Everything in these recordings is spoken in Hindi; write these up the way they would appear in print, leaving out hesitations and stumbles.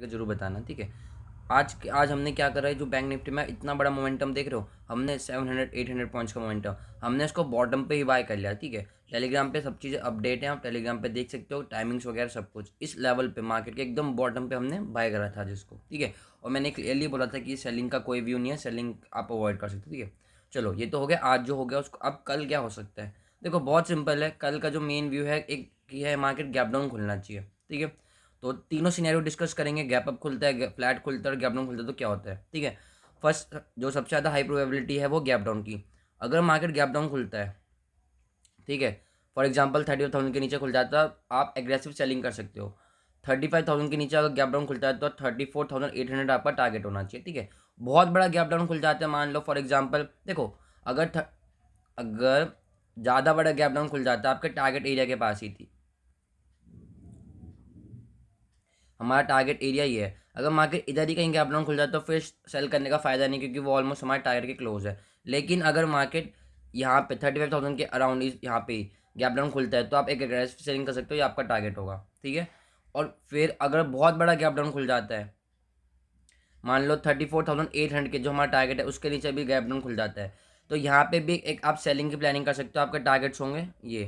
जरूर बताना, ठीक है। आज हमने क्या करा है, जो बैंक निफ्टी में इतना बड़ा मोमेंटम देख रहे हो, हमने 700-800 पॉइंट्स का मोमेंटम हमने इसको बॉटम पे ही बाय कर लिया, ठीक है। टेलीग्राम पे सब चीज़ें अपडेट हैं, आप टेलीग्राम पे देख सकते हो, टाइमिंग्स वगैरह सब कुछ। इस लेवल पे मार्केट के एकदम बॉटम पे हमने बाय करा था जिसको, ठीक है। और मैंने क्लियरली बोला था कि सेलिंग का कोई व्यू नहीं है, सेलिंग आप अवॉइड कर सकते हो, ठीक है। चलो ये तो हो गया आज जो हो गया उसको। अब कल क्या हो सकता है, देखो बहुत सिंपल है। कल का जो मेन व्यू है, एक की है मार्केट गैप डाउन खुलना चाहिए, ठीक है। तो तीनों सिनेरियो डिस्कस करेंगे, गैप अप खुलता है, फ्लैट खुलता है और गैप डाउन खुलता है तो क्या होता है, ठीक है। फर्स्ट जो सबसे ज़्यादा हाई प्रोबेबिलिटी है वो गैप डाउन की। अगर मार्केट गैप डाउन खुलता है, ठीक है, फॉर एग्जांपल 35,000 के नीचे खुल जाता है, आप एग्रेसिव सेलिंग कर सकते हो। 35,000 के नीचे अगर गैप डाउन खुलता है तो 34,800 आपका टारगेट होना चाहिए, ठीक है। बहुत बड़ा गैप डाउन खुल जाता है, मान लो फॉर एग्जांपल देखो, अगर अगर ज़्यादा बड़ा गैप डाउन खुल जाता है आपके टारगेट एरिया के पास ही थी, हमारा टारगेट एरिया ही है। अगर मार्केट इधर ही कहीं गैप डाउन खुल जाए तो फिर सेल करने का फ़ायदा नहीं, क्योंकि वो ऑलमोस्ट हमारे टारगेट के क्लोज है। लेकिन अगर मार्केट यहाँ पे 35,000 के अराउंड यहाँ पे गैप डाउन खुलता है तो आप एक एग्रेसिव सेलिंग कर सकते हो, ये आपका टारगेट होगा, ठीक है। और फिर अगर बहुत बड़ा गैप डाउन खुल जाता है, मान लो 34,800 के जो हमारा टारगेट है उसके नीचे भी गैप डाउन खुल जाता है, तो यहाँ पे भी एक आप सेलिंग की प्लानिंग कर सकते हो। आपके टारगेट्स होंगे ये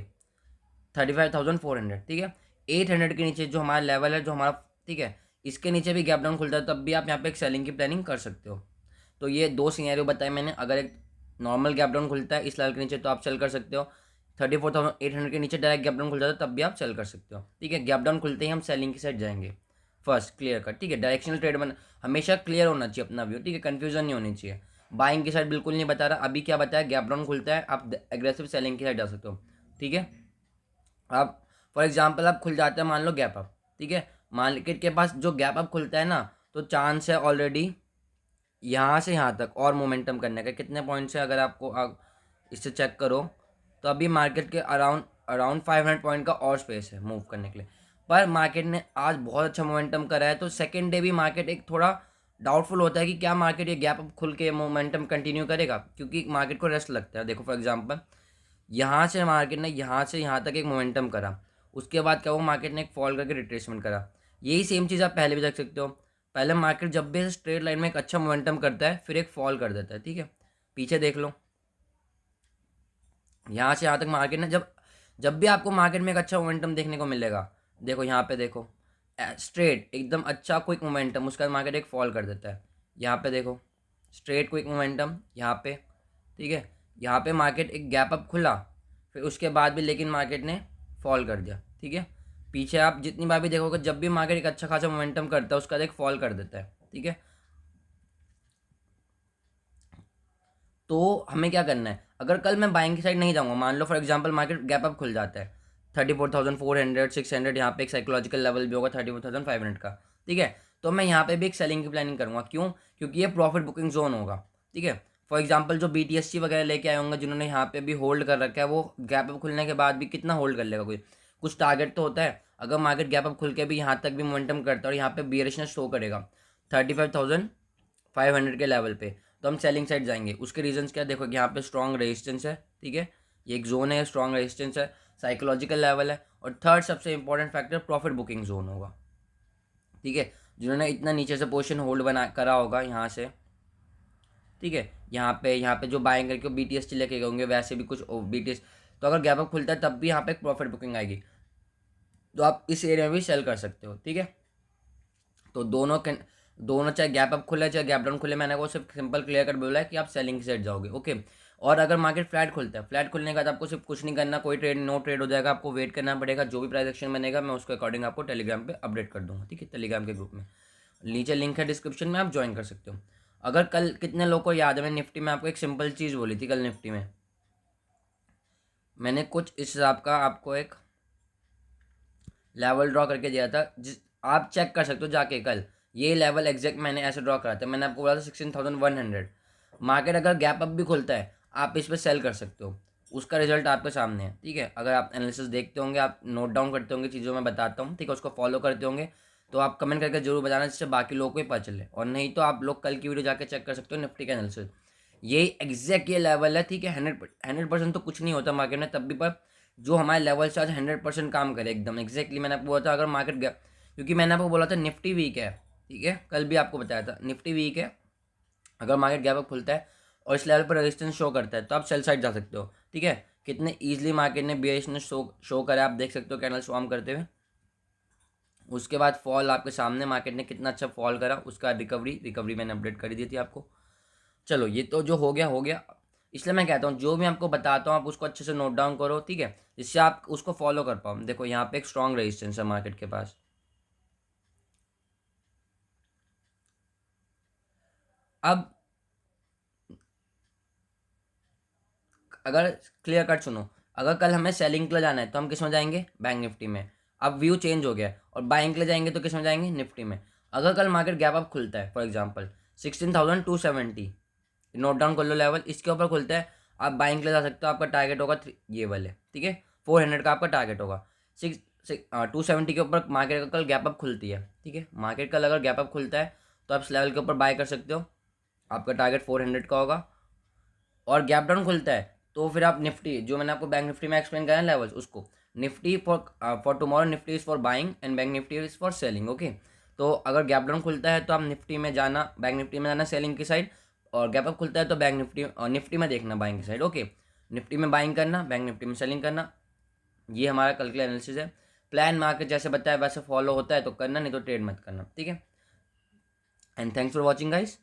35,400, ठीक है। 800 के नीचे जो हमारा लेवल है, जो हमारा, ठीक है, इसके नीचे भी गैप डाउन खुलता है तब भी आप यहाँ पे एक सेलिंग की प्लानिंग कर सकते हो। तो ये दो सिनेरियो बताए मैंने। अगर एक नॉर्मल गैप डाउन खुलता है इस लेवल के नीचे तो आप सेल कर सकते हो। 34,800 के नीचे डायरेक्ट गैप डाउन खुल जाता है तब भी आप सेल कर सकते हो, ठीक है। गैप डाउन खुलते ही हम सेलिंग की साइड जाएंगे। फर्स्ट क्लियर कट, ठीक है। डायरेक्शनल ट्रेड में हमेशा क्लियर होना चाहिए अपना व्यू, ठीक है, कन्फ्यूजन नहीं होनी चाहिए। बाइंग की साइड बिल्कुल नहीं बता रहा, अभी क्या बताया, गैप डाउन खुलता है आप एग्रेसिव सेलिंग की साइड जा सकते हो, ठीक है। आप फॉर एग्जांपल आप खुल जाते हैं मान लो गैप अप, ठीक है। मार्केट के पास जो गैप अप खुलता है ना, तो चांस है ऑलरेडी यहाँ से यहाँ तक और मोमेंटम करने का। कितने पॉइंट्स है अगर आपको इससे चेक करो, तो अभी मार्केट के अराउंड अराउंड 500 पॉइंट का और स्पेस है मूव करने के लिए। पर मार्केट ने आज बहुत अच्छा मोमेंटम करा है, तो सेकेंड डे भी मार्केट एक थोड़ा डाउटफुल होता है कि क्या मार्केट ये गैप अप खुल के मोमेंटम कंटिन्यू करेगा, क्योंकि मार्केट को रेस्ट लगता है। देखो फॉर एग्जांपल यहाँ से मार्केट ने यहाँ से यहाँ तक एक मोमेंटम करा, उसके बाद क्या हुआ, मार्केट ने एक फॉल करके रिट्रेसमेंट करा। यही सेम चीज़ आप पहले भी देख सकते हो। पहले मार्केट जब भी स्ट्रेट लाइन में एक अच्छा मोमेंटम करता है फिर एक फॉल कर देता है, ठीक है। पीछे देख लो, यहाँ से यहाँ तक मार्केट ने जब जब भी आपको मार्केट में एक अच्छा मोमेंटम देखने को मिलेगा, देखो यहाँ पे देखो, स्ट्रेट एकदम अच्छा क्विक मोमेंटम, उसके बाद मार्केट एक फॉल कर देता है। यहाँ पे देखो, स्ट्रेट क्विक मोमेंटम यहाँ पे, ठीक है। यहाँ पे मार्केट एक गैप अप खुला, फिर उसके बाद भी लेकिन मार्केट ने फॉल कर दिया, ठीक है। पीछे आप जितनी बार भी देखोगे, जब भी मार्केट एक अच्छा खासा मोमेंटम करता है उसका एक फॉल कर देता है, ठीक है। तो हमें क्या करना है, अगर कल मैं बाइंग की साइड नहीं जाऊँगा, मान लो for example market gap up खुल जाता है 34,400 600, यहाँ पे एक साइकोलॉजिकल लेवल भी होगा 34,500 का, ठीक है। तो मैं यहाँ पे भी एक सेलिंग की प्लानिंग करूँगा, क्यों, क्योंकि ये प्रॉफिट बुकिंग जोन होगा, ठीक है। फॉर एग्जांपल जो BTSC वगैरह लेके आए होंगे, जिन्होंने यहाँ पे भी होल्ड कर रखा है, वो गैप अप खुलने के बाद भी कितना होल्ड कर लेगा, कोई कुछ टारगेट तो होता है। अगर मार्केट गैप अप खुल के भी यहाँ तक भी मोमेंटम करता है और यहाँ पे बियरिशनेस शो करेगा 35,500 के लेवल पे, तो हम सेलिंग साइड जाएंगे। उसके रीजंस क्या, देखो यहाँ पे स्ट्रॉन्ग रेजिस्टेंस है, ठीक है, ये एक जोन है, स्ट्रॉन्ग रेजिस्टेंस है, साइकोलॉजिकल लेवल है, और थर्ड सबसे important factor profit booking zone होगा, ठीक है। जिन्होंने इतना नीचे से पोजीशन होल्ड बना करा होगा यहाँ से, ठीक है, यहाँ पे जो बाइंग करके BTS लेके गए होंगे, वैसे भी कुछ BTS, तो अगर गैप अप खुलता है तब भी यहाँ पे एक प्रॉफिट बुकिंग आएगी, तो आप इस एरिया में भी सेल कर सकते हो, ठीक है। तो दोनों चाहे गैप अप खुले चाहे गैप डाउन खुले, मैंने वो सिर्फ सिंपल क्लियर कर बोला है कि आप सेलिंग की साइड जाओगे, ओके। और अगर मार्केट फ्लैट खुलता है, फ्लैट खुलने के बाद आपको सिर्फ कुछ नहीं करना, कोई ट्रेड नो ट्रेड हो जाएगा, आपको वेट करना पड़ेगा। जो भी प्राइस एक्शन बनेगा मैं उसके अकॉर्डिंग आपको टेलीग्राम पे अपडेट कर दूंगा, ठीक है, टेलीग्राम के ग्रुप में, नीचे लिंक है डिस्क्रिप्शन में, आप ज्वाइन कर सकते हो। अगर कल कितने लोगों को याद है, मैं निफ्टी में आपको एक सिंपल चीज़ बोली थी, कल निफ्टी में मैंने कुछ इस हिसाब का आपको एक लेवल ड्रॉ करके दिया था, जिस आप चेक कर सकते हो जाके कल, ये लेवल एग्जैक्ट मैंने ऐसे ड्रॉ करा था। मैंने आपको बोला था 16,100। मार्केट अगर गैप अप भी खुलता है आप इस पर सेल कर सकते हो, उसका रिजल्ट आपके सामने है, ठीक है। अगर आप एनालिसिस देखते होंगे, आप नोट डाउन करते होंगे चीज़ों में बताता हूँ, ठीक है, उसको फॉलो करते होंगे, तो आप कमेंट करके जरूर बताना, जिससे बाकी लोगों को भी पता चले। और नहीं तो आप लोग कल की वीडियो जाके चेक कर सकते हो निफ्टी का एनालिसिस, ये एग्जैक्ट ये लेवल है, ठीक है। 100% तो कुछ नहीं होता मार्केट में तब भी, पर जो हमारे लेवल से आज 100% काम करे एकदम एग्जैक्टली। मैंने आपको बोला था अगर मार्केट गया, क्योंकि मैंने आपको बोला था निफ्टी वीक है, ठीक है, कल भी आपको बताया था निफ्टी वीक है, अगर मार्केट गैप अप खुलता है और इस लेवल पर रेजिस्टेंस शो करता है तो आप सेल साइड जा सकते हो। ठीक है, कितने ईजिली मार्केट ने बेयरिशनेस शो करा आप देख सकते हो कैंडल फॉर्म करते हुए। उसके बाद फॉल आपके सामने, मार्केट ने कितना अच्छा फॉल करा, उसका रिकवरी मैंने अपडेट कर दी थी आपको। चलो ये तो जो हो गया हो गया, इसलिए मैं कहता हूँ जो भी आपको बताता हूँ आप उसको अच्छे से नोट डाउन करो, ठीक है, जिससे आप उसको फॉलो कर पाओ। देखो यहाँ पे एक स्ट्रॉन्ग रेजिस्टेंस है मार्केट के पास। अब अगर क्लियर कट सुनो, अगर कल हमें सेलिंग के लिए जाना है तो हम किस में जाएंगे, बैंक निफ्टी में। अब व्यू चेंज हो गया है, और बाइंग के लिए जाएंगे तो किस में जाएंगे, निफ्टी में। अगर कल मार्केट गैप अप खुलता है फॉर एग्जांपल 16,270, नोट डाउन कर लो लेवल, इसके ऊपर खुलता है, आप बाइंग के लिए जा सकते हो। आपका टारगेट होगा ये वाले, ठीक है, 400 का आपका टारगेट होगा। 270 के ऊपर मार्केट का कल गैप अप खुलती है, ठीक है, मार्केट कल अगर गैप अप खुलता है तो आप इस लेवल के ऊपर बाय कर सकते हो, आपका टारगेट 400 का होगा। और गैप डाउन खुलता है तो फिर आप निफ्टी, जो मैंने आपको बैंक निफ्टी में एक्सप्लेन करा लेवल्स, उसको Nifty for tomorrow Nifty is for buying and bank Nifty is for selling. Okay, तो अगर गैप डाउन खुलता है तो आप निफ्टी में जाना, बैंक निफ्टी में जाना सेलिंग की साइड, और गैप अप खुलता है तो बैंक निफ्टी और निफ्टी में देखना बाइंग की साइड। ओके, निफ्टी में बाइंग करना, बैंक निफ्टी में सेलिंग करना, ये हमारा कल का एनालिसिस है। प्लान मार्केट जैसे बताया वैसे फॉलो होता है तो करना, नहीं तो ट्रेड मत करना, ठीक है। And thanks for watching guys.